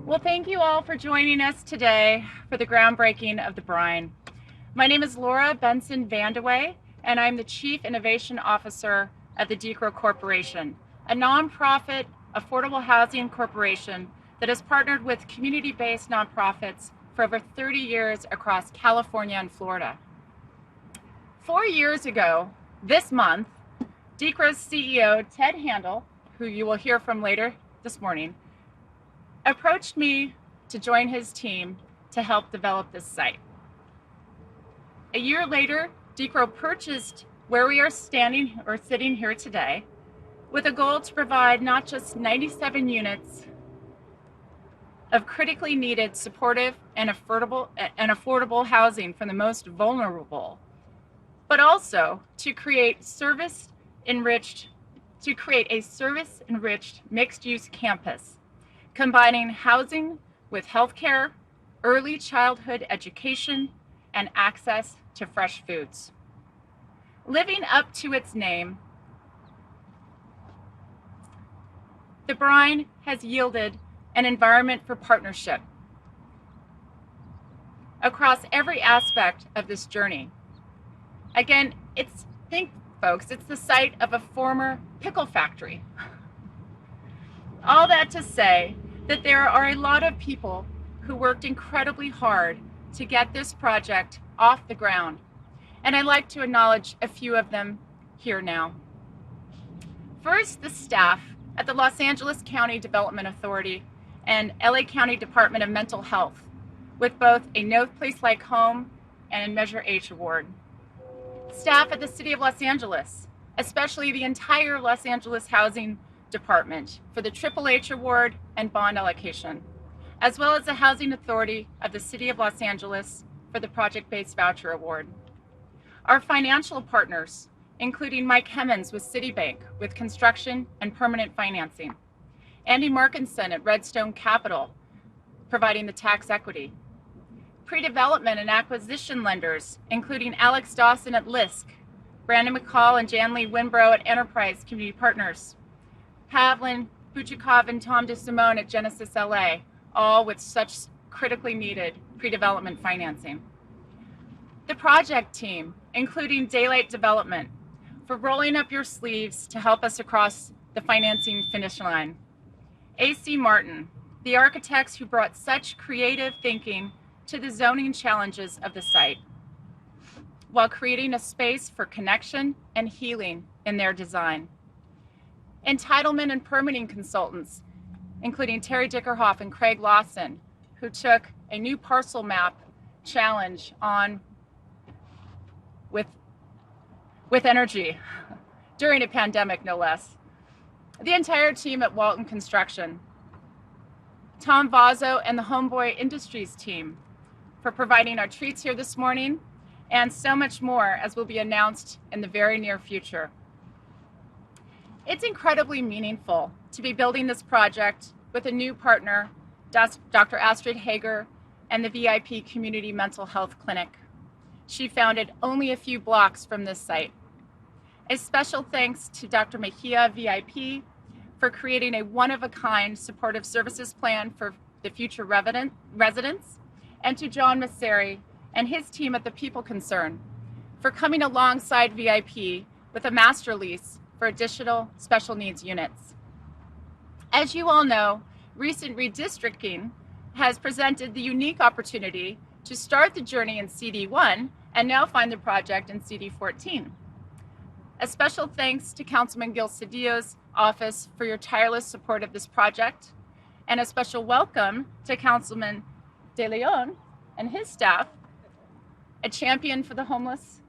Well, thank you all for joining us today for the groundbreaking of the Brine. My name is Laura Benson Vandewey, and I'm the Chief Innovation Officer at the Decro Corporation, a nonprofit affordable housing corporation that has partnered with community-based nonprofits for over 30 years across California and Florida. 4 years ago, this month, Decro's CEO, Ted Handel, who you will hear from later this morning, approached me to join his team to help develop this site. A year later, Decro purchased where we are standing or sitting here today with a goal to provide not just 97 units of critically needed supportive and affordable housing for the most vulnerable, but also to create a service-enriched mixed-use campus, combining housing with healthcare, early childhood education, and access to fresh foods. Living up to its name, the Brine has yielded an environment for partnership across every aspect of this journey. Again, think folks, it's the site of a former pickle factory. All that to say that there are a lot of people who worked incredibly hard to get this project off the ground, and I'd like to acknowledge a few of them here now. First, the staff at the Los Angeles County Development Authority and LA County Department of Mental Health, with both a No Place Like Home and a Measure H award. Staff at the City of Los Angeles, especially the entire Los Angeles Housing Department for the Triple H Award and bond allocation, as well as the Housing Authority of the City of Los Angeles for the Project-Based Voucher Award. Our financial partners, including Mike Hemmons with Citibank with construction and permanent financing, Andy Markinson at Redstone Capital, providing the tax equity, pre-development and acquisition lenders, including Alex Dawson at Lisk, Brandon McCall and Jan Lee Winbrow at Enterprise Community Partners, Pavlin Buchikov and Tom DeSimone at Genesis LA, all with such critically needed pre-development financing. The project team, including Daylight Development, for rolling up your sleeves to help us across the financing finish line. AC Martin, the architects who brought such creative thinking to the zoning challenges of the site, while creating a space for connection and healing in their design. Entitlement and permitting consultants, including Terry Dickerhoff and Craig Lawson, who took a new parcel map challenge on with energy during a pandemic, no less. The entire team at Walton Construction, Tom Vazzo and the Homeboy Industries team for providing our treats here this morning, and so much more as will be announced in the very near future. It's incredibly meaningful to be building this project with a new partner, Dr. Astrid Haeger and the VIP Community Mental Health Clinic. She founded only a few blocks from this site. A special thanks to Dr. Mejia VIP for creating a one-of-a-kind supportive services plan for the future residents, and to John Masseri and his team at the People Concern for coming alongside VIP with a master lease for additional special needs units. As you all know, recent redistricting has presented the unique opportunity to start the journey in CD1 and now find the project in CD14. A special thanks to Councilman Gil Cedillo's office for your tireless support of this project, and a special welcome to Councilman De Leon and his staff, a champion for the homeless,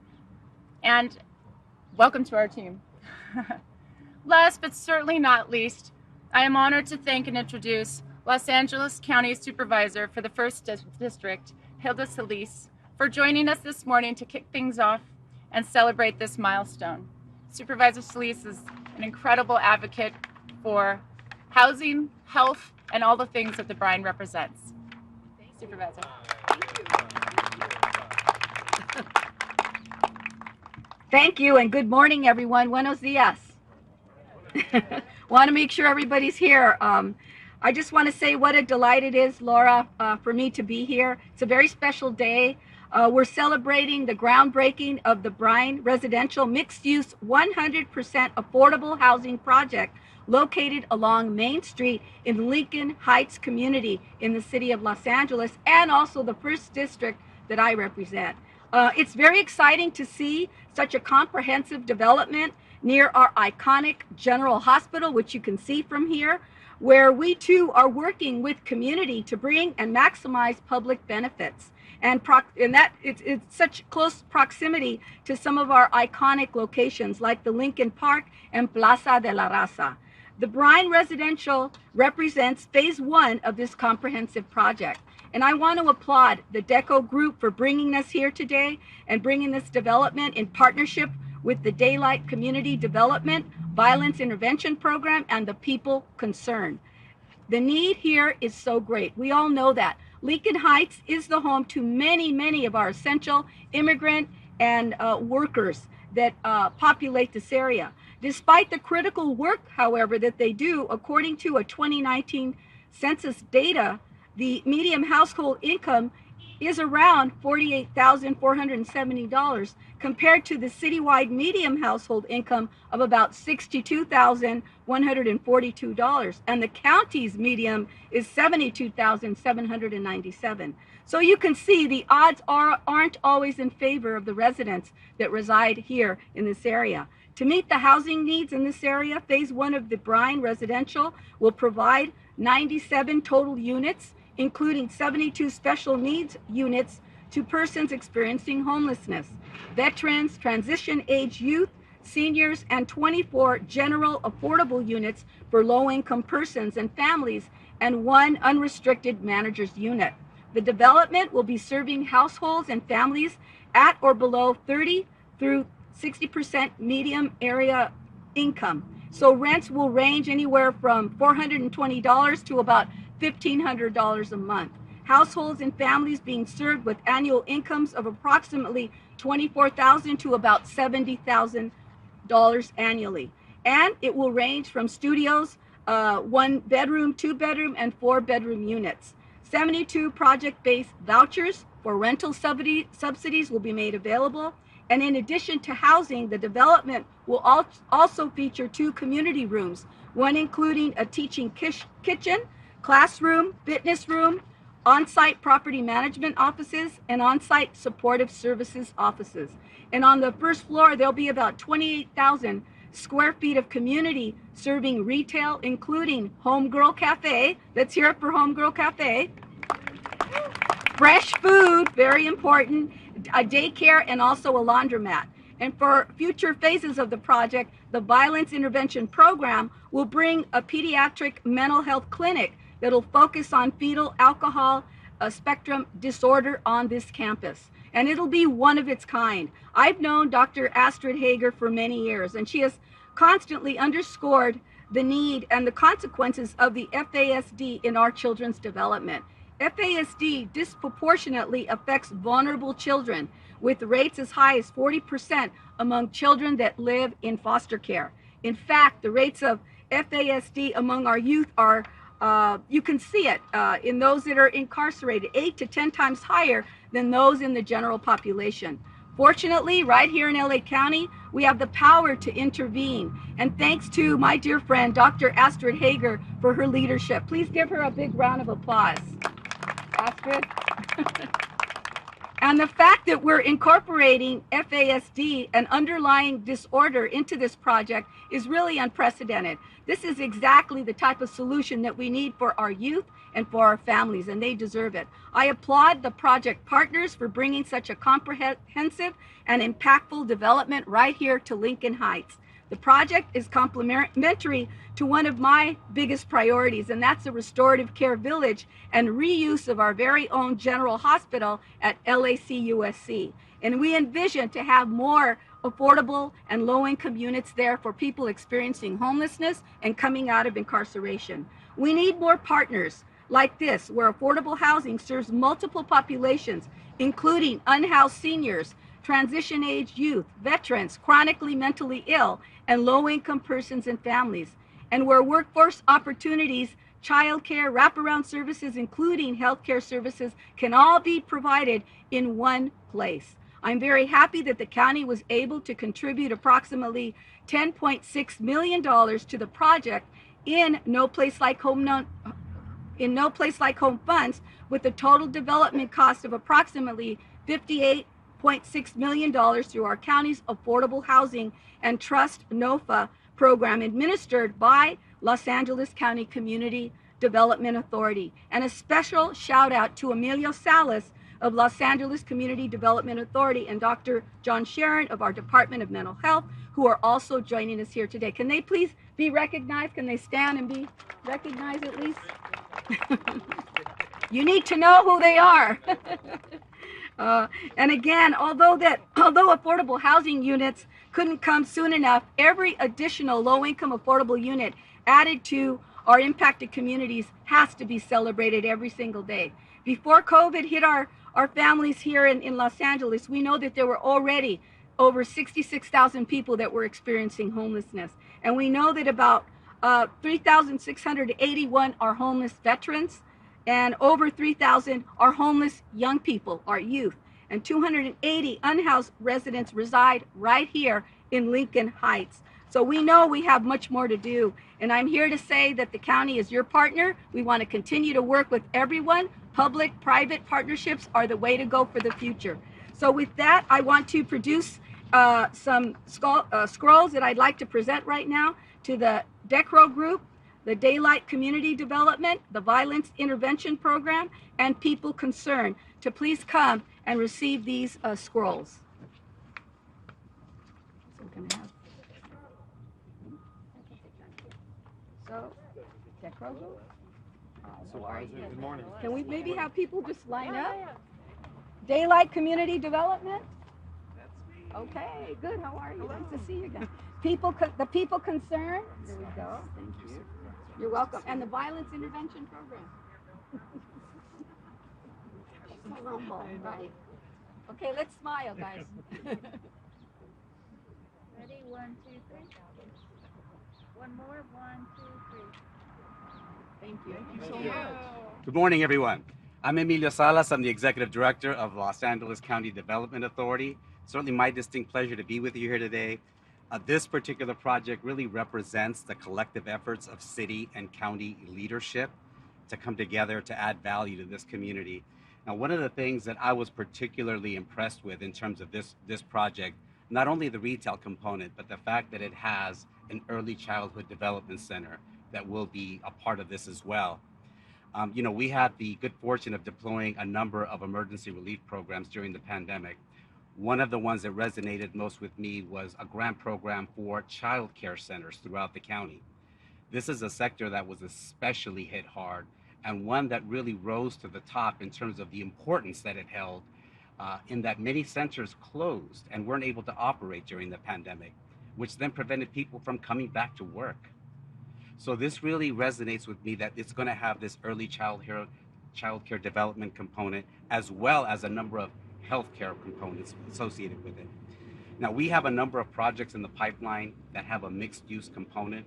and welcome to our team. Last but certainly not least, I am honored to thank and introduce Los Angeles County Supervisor for the 1st District, Hilda Salis, for joining us this morning to kick things off and celebrate this milestone. Supervisor Salis is an incredible advocate for housing, health, and all the things that the Brine represents. Supervisor. Thank you. Thank you, and good morning, everyone. Buenos dias. Want to make sure everybody's here. I just want to say what a delight it is, Laura, for me to be here. It's a very special day. We're celebrating the groundbreaking of the Brine residential mixed-use 100% affordable housing project located along Main Street in Lincoln Heights community in the city of Los Angeles, and also the first district that I represent. It's very exciting to see such a comprehensive development near our iconic General Hospital, which you can see from here, where we too are working with community to bring and maximize public benefits. And that it's such close proximity to some of our iconic locations like the Lincoln Park and Plaza de la Raza. The Brine Residential represents phase 1 of this comprehensive project. And I want to applaud the Decro Group for bringing us here today and bringing this development in partnership with the Daylight Community Development Violence Intervention Program and the people concerned. The need here is so great. We all know that. Lincoln Heights is the home to many of our essential immigrant and workers that populate this area. Despite the critical work, however, that they do, according to a 2019 census data, the median household income is around $48,470 compared to the citywide median household income of about $62,142. And the county's median is $72,797. So you can see the odds aren't always in favor of the residents that reside here in this area. To meet the housing needs in this area, phase 1 of the Brine Residential will provide 97 total units, including 72 special needs units to persons experiencing homelessness, veterans, transition-age youth, seniors, and 24 general affordable units for low-income persons and families, and 1 unrestricted manager's unit. The development will be serving households and families at or below 30 through 60% median area income. So rents will range anywhere from $420 to about $1,500 a month. Households and families being served with annual incomes of approximately $24,000 to about $70,000 annually. And it will range from studios, 1 bedroom, 2 bedroom, and 4 bedroom units. 72 project-based vouchers for rental subsidies will be made available. And in addition to housing, the development will also feature 2 community rooms, one including a teaching kitchen, classroom, fitness room, on-site property management offices, and on-site supportive services offices. And on the first floor, there'll be about 28,000 square feet of community serving retail, including Homegirl Cafe. Let's hear it for Homegirl Cafe. Fresh food, very important, a daycare, and also a laundromat. And for future phases of the project, the Violence Intervention Program will bring a pediatric mental health clinic that'll focus on fetal alcohol spectrum disorder on this campus. And it'll be one of its kind. I've known Dr. Astrid Haeger for many years, and she has constantly underscored the need and the consequences of the FASD in our children's development. FASD disproportionately affects vulnerable children, with rates as high as 40% among children that live in foster care. In fact, the rates of FASD among our youth are, you can see it in those that are incarcerated, 8 to 10 times higher than those in the general population. Fortunately, right here in LA County, we have the power to intervene. And thanks to my dear friend, Dr. Astrid Haeger, for her leadership. Please give her a big round of applause. Astrid. And the fact that we're incorporating FASD, an underlying disorder, into this project is really unprecedented. This is exactly the type of solution that we need for our youth and for our families, and they deserve it. I applaud the project partners for bringing such a comprehensive and impactful development right here to Lincoln Heights. The project is complementary to one of my biggest priorities, and that's the restorative care village and reuse of our very own General Hospital at LACUSC. And we envision to have more affordable and low-income units there for people experiencing homelessness and coming out of incarceration. We need more partners like this, where affordable housing serves multiple populations, including unhoused seniors, transition age youth, veterans, chronically mentally ill, and low-income persons and families, and where workforce opportunities, childcare, wraparound services, including healthcare services, can all be provided in one place. I'm very happy that the county was able to contribute approximately $10.6 million to the project in No Place Like Home funds, with a total development cost of approximately $58.6 million through our county's Affordable Housing and Trust NOFA program administered by Los Angeles County Community Development Authority. And a special shout out to Emilio Salis of Los Angeles Community Development Authority and Dr. John Sharon of our Department of Mental Health, who are also joining us here today. Can they please be recognized? Can they stand and be recognized at least? You need to know who they are. And again, although affordable housing units couldn't come soon enough, every additional low-income affordable unit added to our impacted communities has to be celebrated every single day. Before COVID hit our families here in Los Angeles, we know that there were already over 66,000 people that were experiencing homelessness. And we know that about 3,681 are homeless veterans, and over 3,000 are homeless young people, our youth, and 280 unhoused residents reside right here in Lincoln Heights. So we know we have much more to do, and I'm here to say that the county is your partner. We want to continue to work with everyone. Public-private partnerships are the way to go for the future. So with that, I want to produce some scrolls that I'd like to present right now to the Decro Group, the Daylight Community Development, the Violence Intervention Program, and People Concerned to please come and receive these scrolls. So, Decro Group. Good morning. Can we maybe have people just line up? Daylight Community Development? Okay, good. How are you? Nice to see you again. The People Concerned? There we go. Thank you. You're welcome. And the Violence Intervention Program. So humble, right? Okay, let's smile, guys. Ready? 1, 2, 3. One more. 1, 2, 3. Thank you. Thank you. Good morning, everyone. I'm Emilio Salas. I'm the Executive Director of Los Angeles County Development Authority. Certainly my distinct pleasure to be with you here today. This particular project really represents the collective efforts of city and county leadership to come together to add value to this community. Now, one of the things that I was particularly impressed with in terms of this project, not only the retail component, but the fact that it has an early childhood development center that will be a part of this as well. We had the good fortune of deploying a number of emergency relief programs during the pandemic. One of the ones that resonated most with me was a grant program for child care centers throughout the county. This is a sector that was especially hit hard, and one that really rose to the top in terms of the importance that it held, in that many centers closed and weren't able to operate during the pandemic, which then prevented people from coming back to work. So this really resonates with me, that it's going to have this early child care development component, as well as a number of healthcare components associated with it. Now, we have a number of projects in the pipeline that have a mixed use component,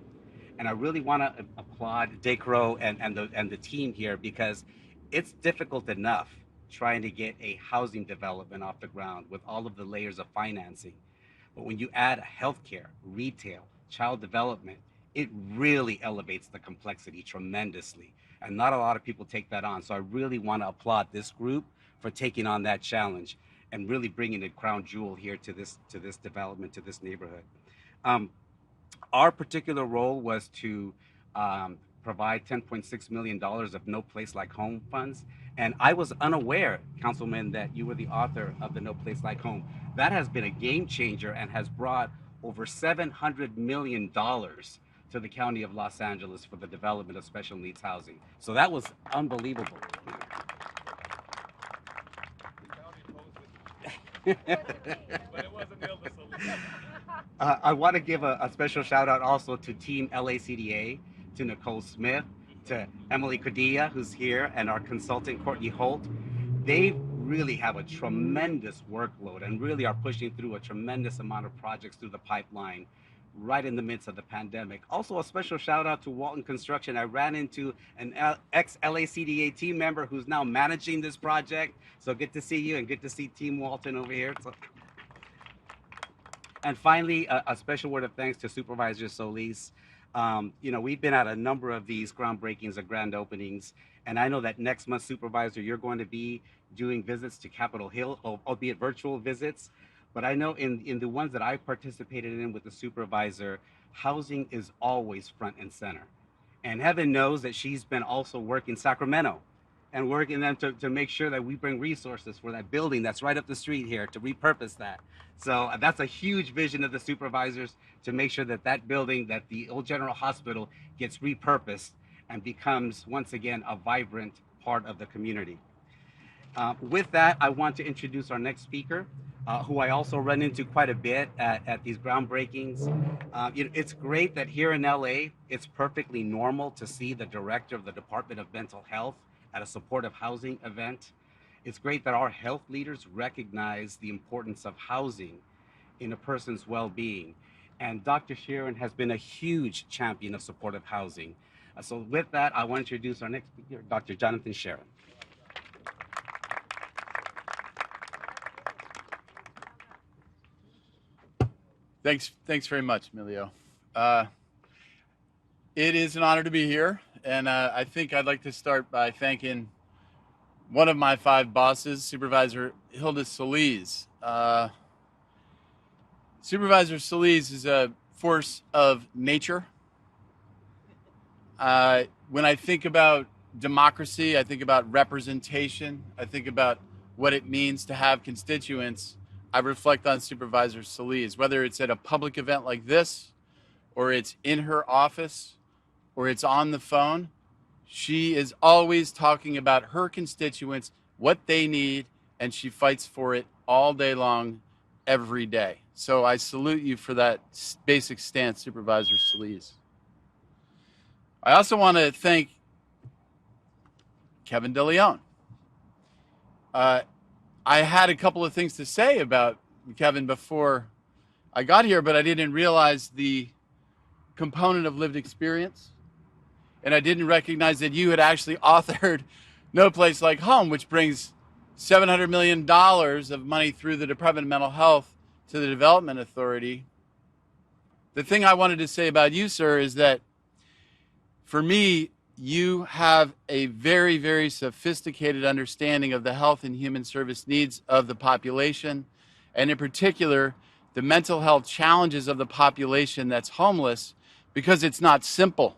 and I really want to applaud Decro and the team here, because it's difficult enough trying to get a housing development off the ground with all of the layers of financing. But when you add healthcare, retail, child development, it really elevates the complexity tremendously. And not a lot of people take that on. So I really want to applaud this group for taking on that challenge and really bringing the crown jewel here to this development, to this neighborhood. Our particular role was to provide $10.6 million of No Place Like Home funds. And I was unaware, Councilman, that you were the author of the No Place Like Home. That has been a game changer and has brought over $700 million to the County of Los Angeles for the development of special needs housing. So that was unbelievable. I want to give a special shout out also to Team LACDA, to Nicole Smith, to Emily Codilla, who's here, and our consultant, Courtney Holt. They've really have a tremendous workload and really are pushing through a tremendous amount of projects through the pipeline right in the midst of the pandemic. Also, a special shout out to Walton Construction. I ran into an ex-LACDA team member who's now managing this project. So good to see you, and good to see Team Walton over here. And finally, a special word of thanks to Supervisor Salis. We've been at a number of these groundbreakings or grand openings, and I know that next month, Supervisor, you're going to be doing visits to Capitol Hill, albeit virtual visits. But I know in the ones that I participated in with the Supervisor, housing is always front and center. And heaven knows that she's been also working Sacramento and working them to make sure that we bring resources for that building that's right up the street here to repurpose that. So that's a huge vision of the Supervisors, to make sure that that building, that the old General Hospital, gets repurposed and becomes once again a vibrant part of the community. With that, I want to introduce our next speaker, who I also run into quite a bit at these groundbreakings. It's great that here in LA, it's perfectly normal to see the director of the Department of Mental Health at a supportive housing event. It's great that our health leaders recognize the importance of housing in a person's well-being. And Dr. Sharon has been a huge champion of supportive housing. So with that, I want to introduce our next speaker, Dr. Jonathan Sharon. Thanks very much, Emilio. It is an honor to be here, and I think I'd like to start by thanking one of my 5 bosses, Supervisor Hilda Salis. Supervisor Salis is a force of nature. When I think about democracy, I think about representation, I think about what it means to have constituents. I reflect on Supervisor Salis, whether it's at a public event like this, or it's in her office, or it's on the phone. She is always talking about her constituents, what they need, and she fights for it all day long, every day. So I salute you for that basic stance, Supervisor Salis. I also want to thank Kevin DeLeon. I had a couple of things to say about Kevin before I got here, but I didn't realize the component of lived experience. And I didn't recognize that you had actually authored No Place Like Home, which brings $700 million of money through the Department of Mental Health to the Development Authority. The thing I wanted to say about you, sir, is that for me, you have a very, very sophisticated understanding of the health and human service needs of the population, and in particular, the mental health challenges of the population that's homeless, because it's not simple.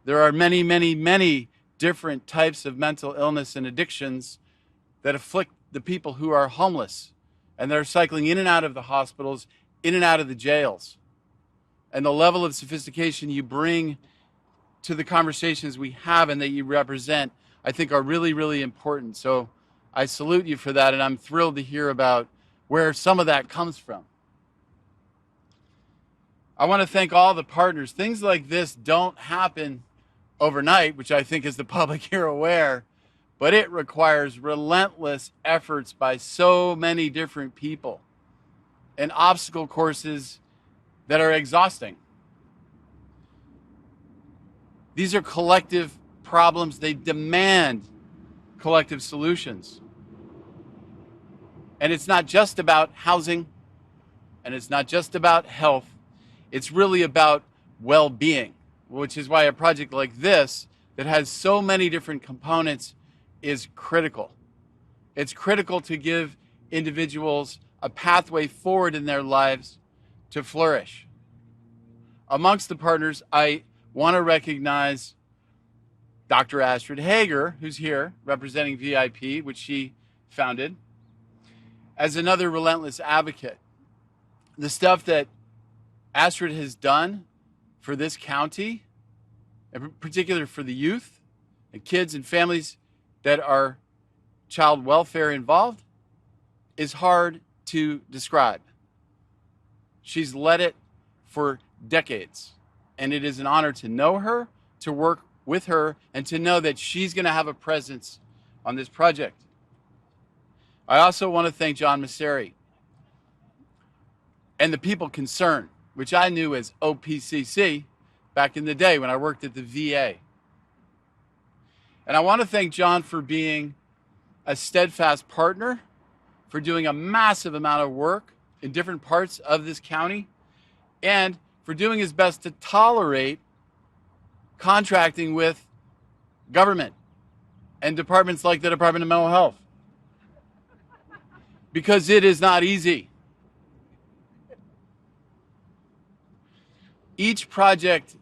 There are many, many, many different types of mental illness and addictions that afflict the people who are homeless, and they're cycling in and out of the hospitals, in and out of the jails. And the level of sophistication you bring to the conversations we have and that you represent, I think are really, really important. So I salute you for that, and I'm thrilled to hear about where some of that comes from. I want to thank all the partners. Things like this don't happen overnight, which I think is the public here aware, but it requires relentless efforts by so many different people and obstacle courses that are exhausting. These are collective problems. They demand collective solutions. And it's not just about housing, and it's not just about health. It's really about well-being, which is why a project like this that has so many different components is critical. It's critical to give individuals a pathway forward in their lives to flourish. Amongst the partners, I want to recognize Dr. Astrid Haeger, who's here representing VIP, which she founded, as another relentless advocate. The stuff that Astrid has done for this county, in particular for the youth and kids and families that are child welfare involved, is hard to describe. She's led it for decades, and it is an honor to know her, to work with her, and to know that she's going to have a presence on this project. I also want to thank John Masseri and the people concerned, which I knew as OPCC back in the day when I worked at the VA. And I want to thank John for being a steadfast partner, for doing a massive amount of work in different parts of this county, and for doing his best to tolerate contracting with government and departments like the Department of Mental Health. Because it is not easy. Each project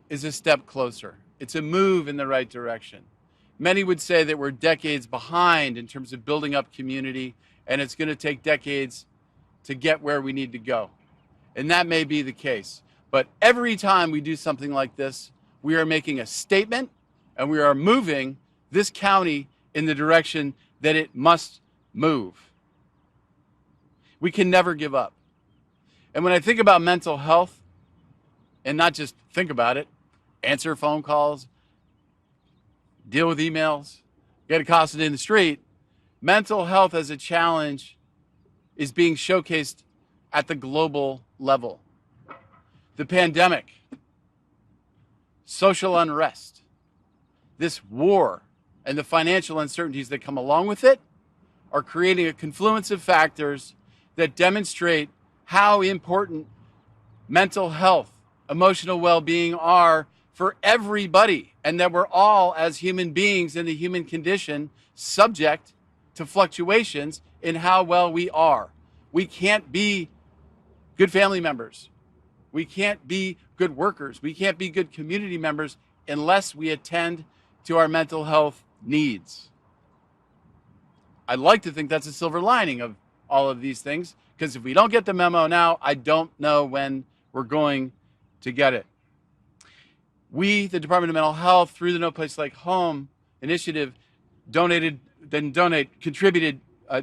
is a step closer. It's a move in the right direction. Many would say that we're decades behind in terms of building up community, and it's going to take decades to get where we need to go. And that may be the case. But every time we do something like this, we are making a statement, and we are moving this county in the direction that it must move. We can never give up. And when I think about mental health, and not just think about it, answer phone calls, deal with emails, get accosted in the street, mental health as a challenge is being showcased at the global level. The pandemic, social unrest, this war, and the financial uncertainties that come along with it are creating a confluence of factors that demonstrate how important mental health, emotional well-being are for everybody, and that we're all, as human beings in the human condition, subject to fluctuations in how well we are. We can't be good family members. We can't be good workers. We can't be good community members unless we attend to our mental health needs. I'd like to think that's a silver lining of all of these things, because if we don't get the memo now, I don't know when we're going to get it. We, the Department of Mental Health, through the No Place Like Home initiative, contributed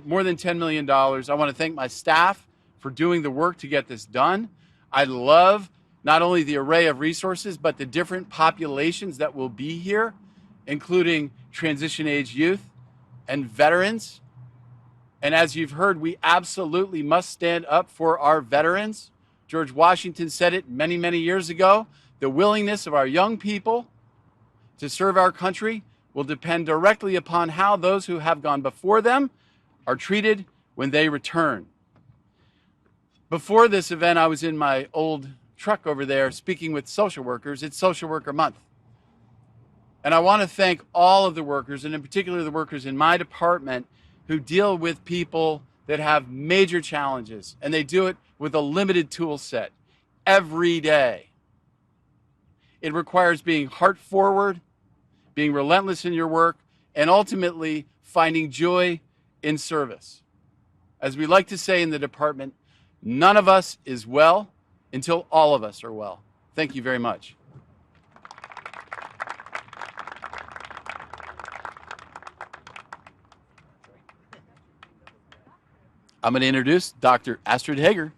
more than $10 million. I want to thank my staff for doing the work to get this done. I love not only the array of resources, but the different populations that will be here, including transition age youth and veterans. And as you've heard, we absolutely must stand up for our veterans. George Washington said it many, many years ago. The willingness of our young people to serve our country will depend directly upon how those who have gone before them are treated when they return. Before this event, I was in my old truck over there speaking with social workers. It's Social Worker Month. And I want to thank all of the workers, and in particular the workers in my department, who deal with people that have major challenges, and they do it with a limited tool set every day. It requires being heart forward, being relentless in your work, and ultimately finding joy in service. As we like to say in the department, none of us is well until all of us are well. Thank you very much. I'm going to introduce Dr. Astrid Haeger.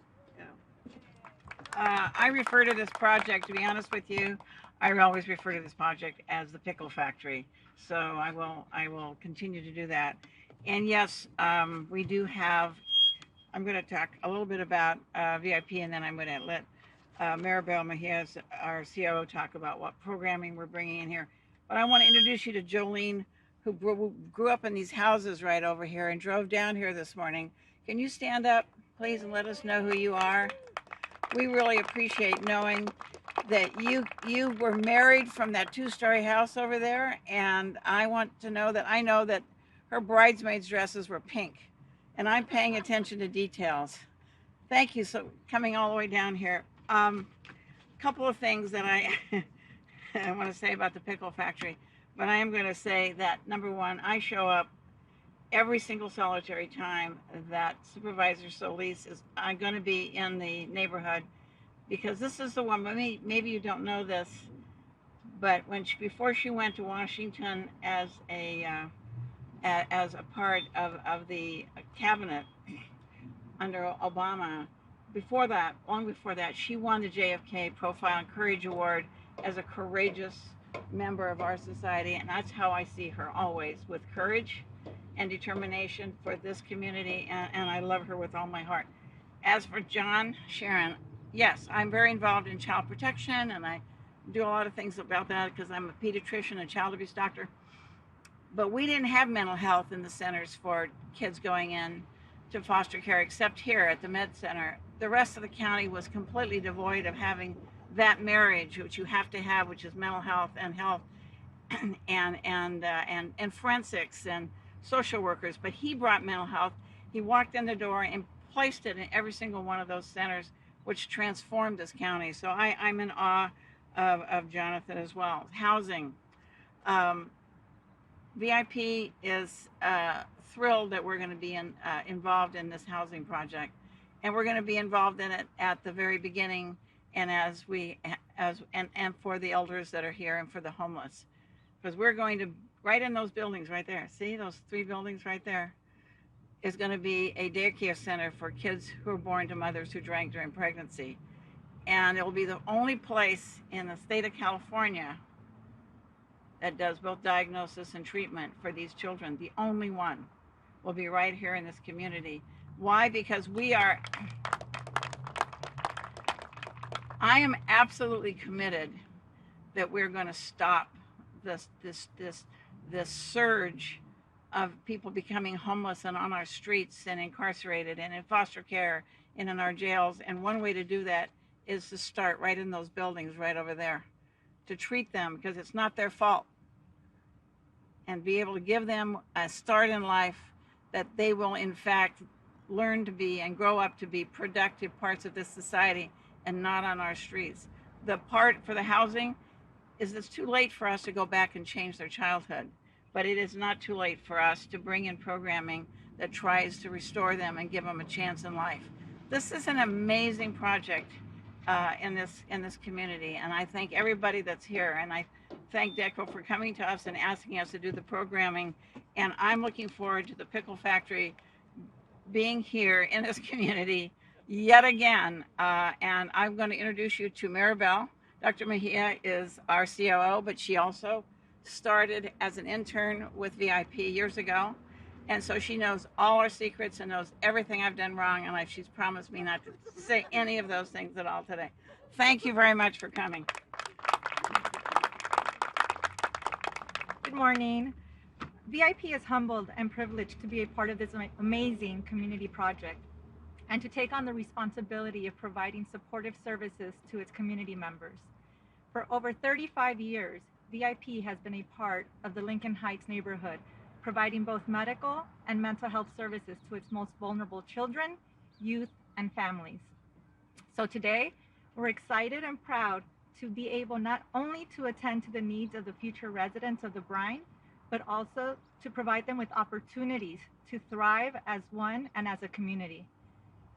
I refer to this project, to be honest with you, I always refer to this project as the Pickle Factory. So I will continue to do that. And yes, we do have, I'm going to talk a little bit about VIP, and then I'm going to let Maribel Mejias, our COO, talk about what programming we're bringing in here. But I want to introduce you to Jolene, who grew up in these houses right over here and drove down here this morning. Can you stand up, please, and let us know who you are? We really appreciate knowing that you were married from that two-story house over there, and I want to know that I know that her bridesmaids' dresses were pink, and I'm paying attention to details. Thank you for coming all the way down here. Couple of things that I want to say about the Pickle Factory, but I am going to say that, number one, I show up every single solitary time that Supervisor Salis is going to be in the neighborhood, because this is the one. Maybe you don't know this, but before she went to Washington as a part of the cabinet under Obama, long before that, she won the JFK Profile and Courage Award as a courageous member of our society, and that's how I see her, always with courage and determination for this community, and I love her with all my heart. As for John, Sharon, yes, I'm very involved in child protection, and I do a lot of things about that because I'm a pediatrician and child abuse doctor. But we didn't have mental health in the centers for kids going in to foster care, except here at the Med Center. The rest of the county was completely devoid of having that marriage, which you have to have, which is mental health and health, and forensics and social workers. But he brought mental health. He walked in the door and placed it in every single one of those centers, which transformed this county. So I'm in awe of Jonathan as well. Housing. VIP is thrilled that we're going to be involved in this housing project, and we're going to be involved in it at the very beginning, and and for the elders that are here and for the homeless, because we're going to, right in those buildings right there, see those 3 buildings right there, is going to be a daycare center for kids who are born to mothers who drank during pregnancy, and it will be the only place in the state of California that does both diagnosis and treatment for these children. The only one will be right here in this community. Why? Because I am absolutely committed that we're going to stop this surge of people becoming homeless and on our streets and incarcerated and in foster care and in our jails. And one way to do that is to start right in those buildings right over there, to treat them, because it's not their fault, and be able to give them a start in life that they will in fact learn to be and grow up to be productive parts of this society and not on our streets. The part for the housing is it's too late for us to go back and change their childhood, but it is not too late for us to bring in programming that tries to restore them and give them a chance in life. This is an amazing project in this community, and I thank everybody that's here, and I thank Decro for coming to us and asking us to do the programming, and I'm looking forward to the Pickle Factory being here in this community yet again, and I'm going to introduce you to Maribel. Dr. Mejia is our COO, but she also started as an intern with VIP years ago, and so she knows all our secrets and knows everything I've done wrong, and she's promised me not to say any of those things at all today. Thank you very much for coming. Good morning. VIP is humbled and privileged to be a part of this amazing community project and to take on the responsibility of providing supportive services to its community members. For over 35 years, VIP has been a part of the Lincoln Heights neighborhood, providing both medical and mental health services to its most vulnerable children, youth, and families. So today, we're excited and proud to be able not only to attend to the needs of the future residents of the Brine, but also to provide them with opportunities to thrive as one and as a community.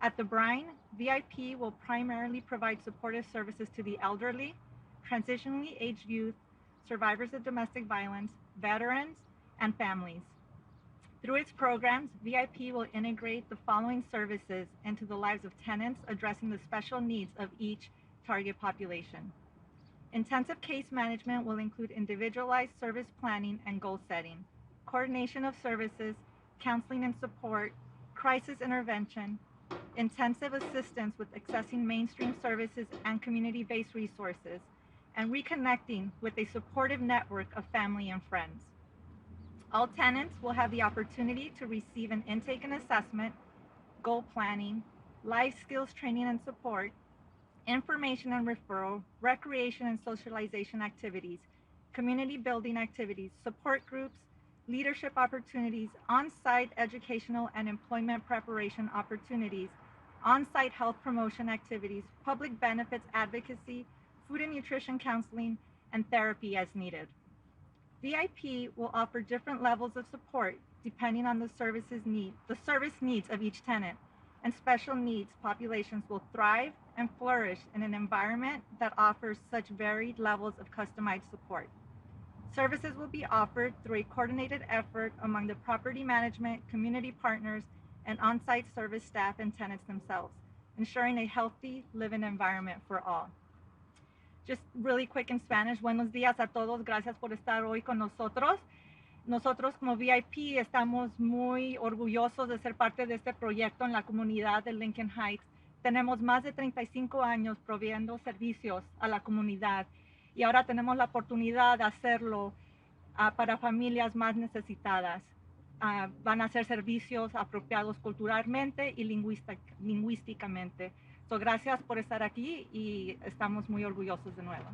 At the Brine, VIP will primarily provide supportive services to the elderly, transitionally aged youth, survivors of domestic violence, veterans, and families. Through its programs, VIP will integrate the following services into the lives of tenants, addressing the special needs of each target population. Intensive case management will include individualized service planning and goal setting, coordination of services, counseling and support, crisis intervention, intensive assistance with accessing mainstream services and community-based resources, and reconnecting with a supportive network of family and friends. All tenants will have the opportunity to receive an intake and assessment, goal planning, life skills training and support, information and referral, recreation and socialization activities, community building activities, support groups, leadership opportunities, on-site educational and employment preparation opportunities, on-site health promotion activities, public benefits advocacy, food and nutrition counseling, and therapy as needed. VIP will offer different levels of support depending on the service needs of each tenant, and special needs populations will thrive and flourish in an environment that offers such varied levels of customized support. Services will be offered through a coordinated effort among the property management, community partners, and on-site service staff and tenants themselves, ensuring a healthy living environment for all. Just really quick in Spanish, buenos días a todos, gracias por estar hoy con nosotros. Nosotros como VIP estamos muy orgullosos de ser parte de este proyecto en la comunidad de Lincoln Heights. Tenemos más de 35 años proveyendo servicios a la comunidad y ahora tenemos la oportunidad de hacerlo para familias más necesitadas. Van a ser servicios apropiados culturalmente y lingüísticamente. So, gracias por estar aquí y estamos muy orgullosos de nuevo.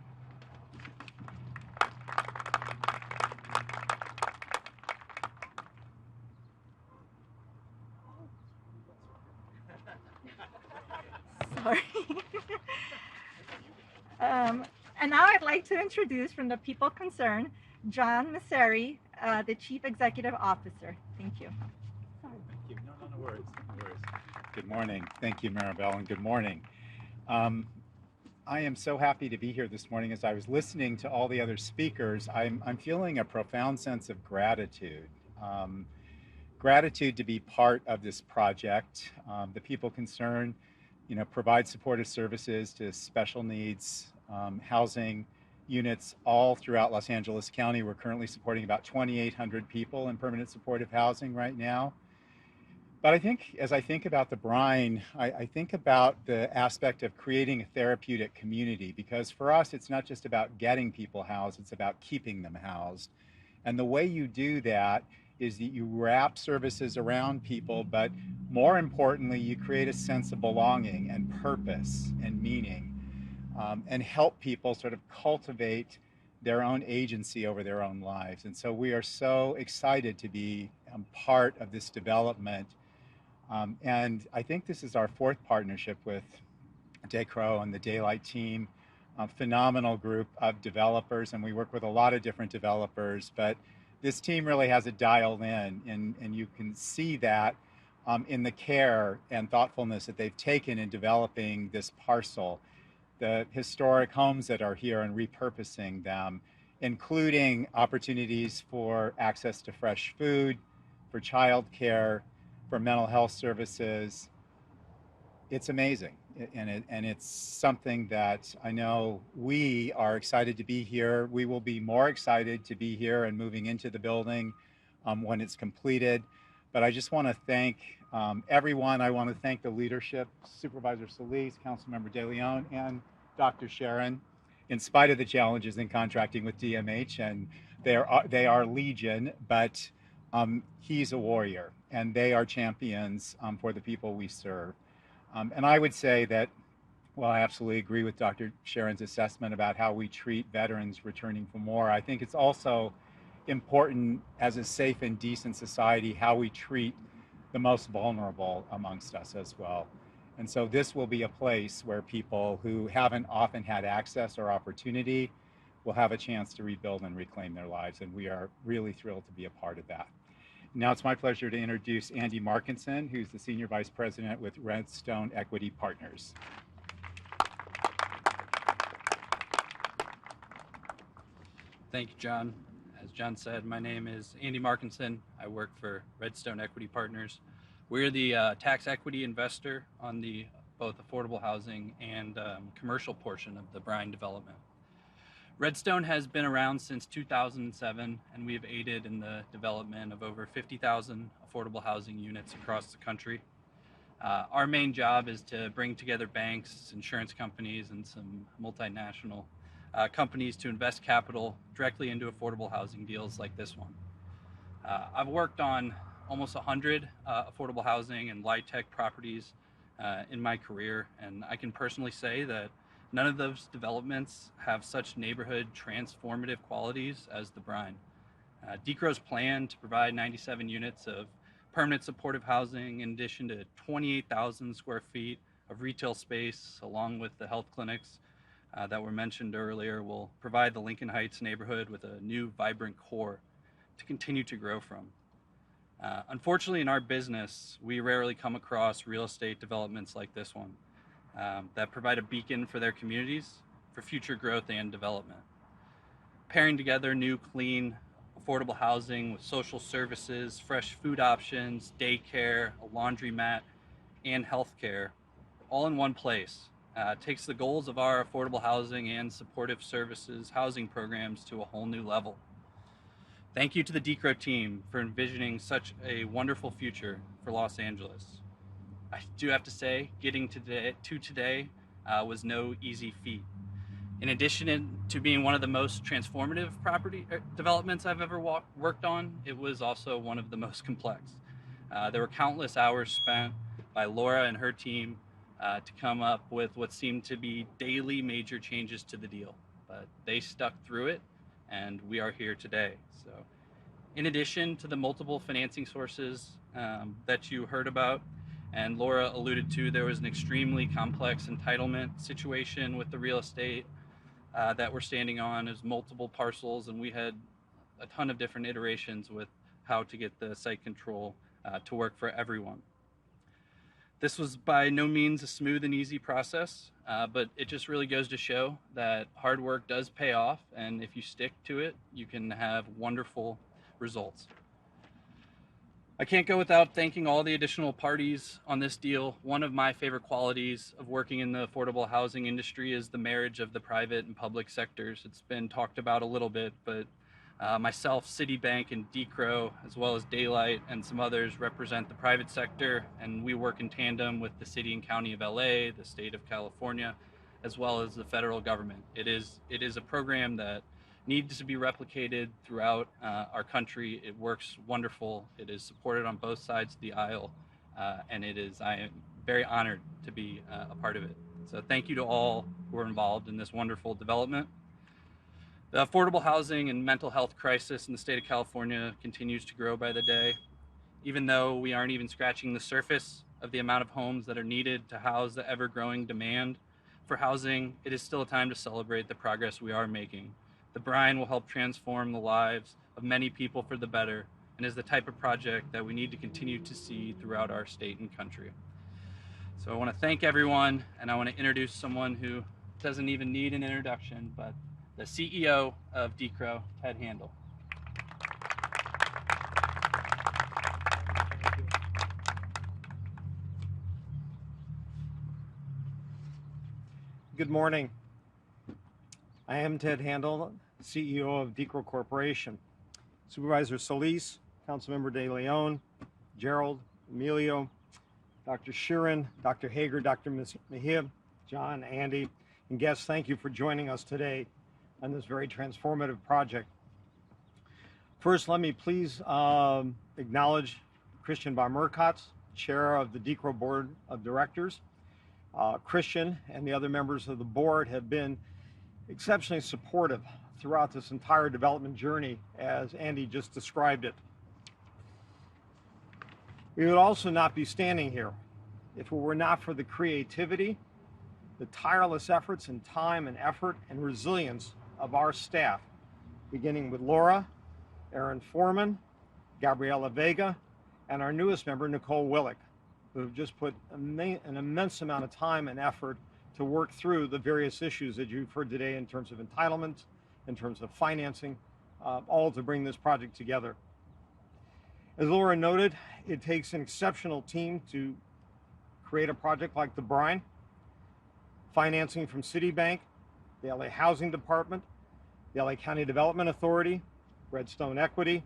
Sorry. And now I'd like to introduce from the people concerned, John Messeri, the Chief Executive Officer. Thank you. Thank you. No worries. No worries. Good morning. Thank you, Maribel, and good morning. I am so happy to be here this morning. As I was listening to all the other speakers, I'm feeling a profound sense of gratitude. Gratitude to be part of this project. The people concerned, provide supportive services to special needs housing units all throughout Los Angeles County. We're currently supporting about 2,800 people in permanent supportive housing right now. But I think, as I think about the Brine, I think about the aspect of creating a therapeutic community, because for us, it's not just about getting people housed, it's about keeping them housed. And the way you do that is that you wrap services around people, but more importantly, you create a sense of belonging and purpose and meaning, and help people sort of cultivate their own agency over their own lives. And so we are so excited to be part of this development. And I think this is our fourth partnership with Decro and the Daylight team, a phenomenal group of developers, and we work with a lot of different developers, but this team really has it dialed in, and you can see that in the care and thoughtfulness that they've taken in developing this parcel, the historic homes that are here and repurposing them, including opportunities for access to fresh food, for childcare, for mental health services. It's amazing, and it's something that I know we are excited to be here. We will be more excited to be here and moving into the building when it's completed. But I just want to thank everyone. I want to thank the leadership, Supervisor Salis, Councilmember De Leon, and Dr. Sharon, in spite of the challenges in contracting with DMH, and they are legion, but he's a warrior, and they are champions for the people we serve. And I would say that, well, I absolutely agree with Dr. Sharon's assessment about how we treat veterans returning for more. I think it's also important as a safe and decent society how we treat the most vulnerable amongst us as well. And so this will be a place where people who haven't often had access or opportunity will have a chance to rebuild and reclaim their lives. And we are really thrilled to be a part of that. Now it's my pleasure to introduce Andy Markinson, who's the Senior Vice President with Redstone Equity Partners. Thank you, John. As John said, my name is Andy Markinson. I work for Redstone Equity Partners. We're the tax equity investor on the both affordable housing and commercial portion of the Brine development. Redstone has been around since 2007, and we have aided in the development of over 50,000 affordable housing units across the country. Our main job is to bring together banks, insurance companies, and some multinational companies to invest capital directly into affordable housing deals like this one. I've worked on almost 100 affordable housing and LIHTC properties in my career, and I can personally say that none of those developments have such neighborhood transformative qualities as the Brine. Decro's plan to provide 97 units of permanent supportive housing in addition to 28,000 square feet of retail space, along with the health clinics that were mentioned earlier, will provide the Lincoln Heights neighborhood with a new vibrant core to continue to grow from. Unfortunately, in our business, we rarely come across real estate developments like this one that provide a beacon for their communities for future growth and development. Pairing together new, clean, affordable housing with social services, fresh food options, daycare, a laundromat, and healthcare, all in one place, takes the goals of our affordable housing and supportive services housing programs to a whole new level. Thank you to the Decro team for envisioning such a wonderful future for Los Angeles. I do have to say, getting to today was no easy feat. In addition to being one of the most transformative property developments I've ever worked on, it was also one of the most complex. There were countless hours spent by Laura and her team to come up with what seemed to be daily major changes to the deal. But they stuck through it, and we are here today. So, in addition to the multiple financing sources that you heard about, and Laura alluded to, there was an extremely complex entitlement situation with the real estate that we're standing on as multiple parcels, and we had a ton of different iterations with how to get the site control to work for everyone. This was by no means a smooth and easy process, but it just really goes to show that hard work does pay off, and if you stick to it, you can have wonderful results. I can't go without thanking all the additional parties on this deal. One of my favorite qualities of working in the affordable housing industry is the marriage of the private and public sectors. It's been talked about a little bit, but myself, Citibank, and Decro, as well as Daylight and some others, represent the private sector, and we work in tandem with the city and county of LA, the state of California, as well as the federal government. It is a program that needs to be replicated throughout our country. It works wonderful. It is supported on both sides of the aisle, and I am very honored to be a part of it. So thank you to all who are involved in this wonderful development. The affordable housing and mental health crisis in the state of California continues to grow by the day. Even though we aren't even scratching the surface of the amount of homes that are needed to house the ever-growing demand for housing, it is still a time to celebrate the progress we are making. The Brine will help transform the lives of many people for the better, and is the type of project that we need to continue to see throughout our state and country. So I want to thank everyone, and I want to introduce someone who doesn't even need an introduction, but the CEO of Decro, Ted Handel. Good morning. I am Ted Handel, CEO of Decro Corporation. Supervisor Salis, Councilmember De Leon, Gerald, Emilio, Dr. Sheeran, Dr. Haeger, Dr. Mejia, John, Andy, and guests, thank you for joining us today on this very transformative project. First, let me please acknowledge Christian von Merkatz, Chair of the Decro Board of Directors. Christian and the other members of the board have been exceptionally supportive throughout this entire development journey, as Andy just described it. We would also not be standing here if it were not for the creativity, the tireless efforts and time and effort and resilience of our staff, beginning with Laura, Aaron Foreman, Gabriela Vega, and our newest member, Nicole Willick, who have just put an immense amount of time and effort to work through the various issues that you've heard today in terms of entitlements, in terms of financing, all to bring this project together. As Laura noted, it takes an exceptional team to create a project like the Brine. Financing from Citibank, the LA Housing Department, the LA County Development Authority, Redstone Equity,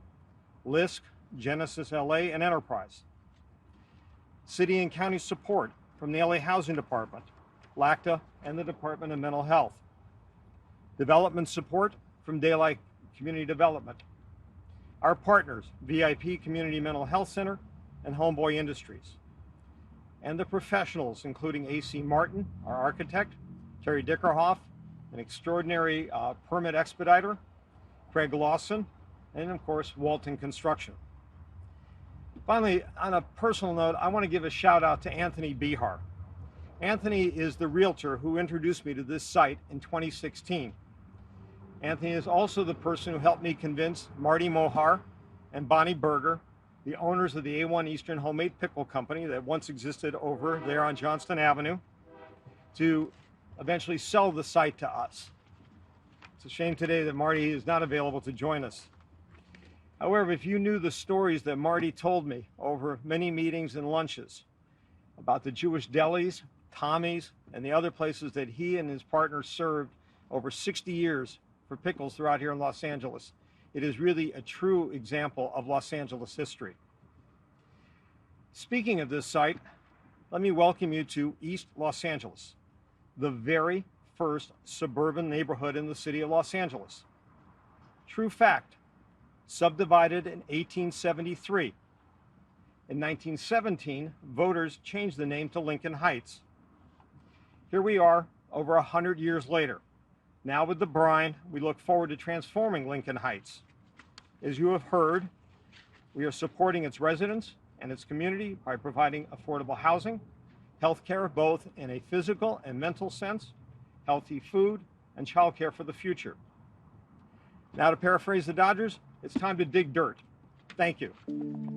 LISC, Genesis LA, and Enterprise. City and county support from the LA Housing Department, LACTA, and the Department of Mental Health. Development support from Daylight Community Development. Our partners, VIP Community Mental Health Center and Homeboy Industries. And the professionals, including A.C. Martin, our architect, Terry Dickerhoff, an extraordinary permit expediter, Craig Lawson, and of course, Walton Construction. Finally, on a personal note, I want to give a shout out to Anthony Bihar. Anthony is the realtor who introduced me to this site in 2016. Anthony is also the person who helped me convince Marty Mohar and Bonnie Berger, the owners of the A1 Eastern Homemade Pickle Company that once existed over there on Johnston Avenue, to eventually sell the site to us. It's a shame today that Marty is not available to join us. However, if you knew the stories that Marty told me over many meetings and lunches about the Jewish delis, Tommy's, and the other places that he and his partners served over 60 years for pickles throughout here in Los Angeles, It is really a true example of Los Angeles history. Speaking of this site, let me welcome you to East Los Angeles, the very first suburban neighborhood in the city of Los Angeles. True fact, subdivided in 1873. In 1917, voters changed the name to Lincoln Heights. Here we are, over 100 years later. Now with the Brine, we look forward to transforming Lincoln Heights. As you have heard, we are supporting its residents and its community by providing affordable housing, healthcare both in a physical and mental sense, healthy food, and childcare for the future. Now to paraphrase the Dodgers, it's time to dig dirt. Thank you.